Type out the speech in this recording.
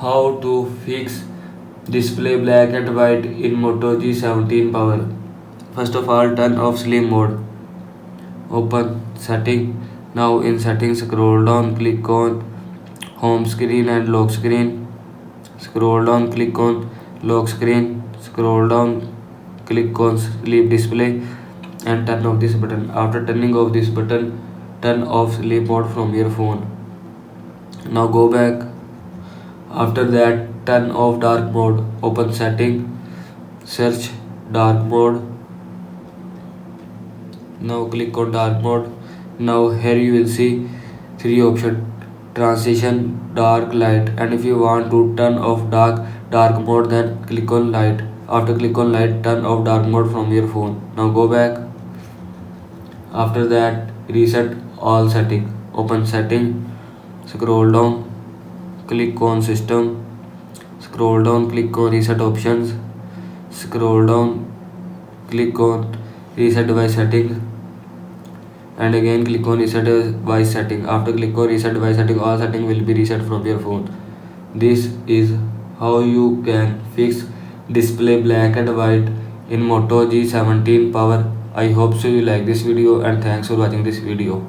How to fix display black and white in Moto G17 power. First of all, turn off sleep mode. Open setting. Now in settings, scroll down, click on home screen and lock screen. Scroll down, click on lock screen. Scroll down, click on sleep display and turn off this button. After turning off this button, turn off sleep mode from your phone. Now go back. After that, turn off dark mode. Open setting, search dark mode. Now click on dark mode. Now here you will see three options: transition, dark, light. And if you want to turn off dark mode, then click on light. After click on light, turn off dark mode from your phone. Now go back. After that, reset all setting. Open setting, scroll down, click on system, scroll down, click on reset options, scroll down, click on reset device setting, and again click on reset device setting. After click on reset device setting, all setting will be reset from your phone. This is how you can fix display black and white in Moto G17 power. I hope so you like this video, and thanks for watching this video.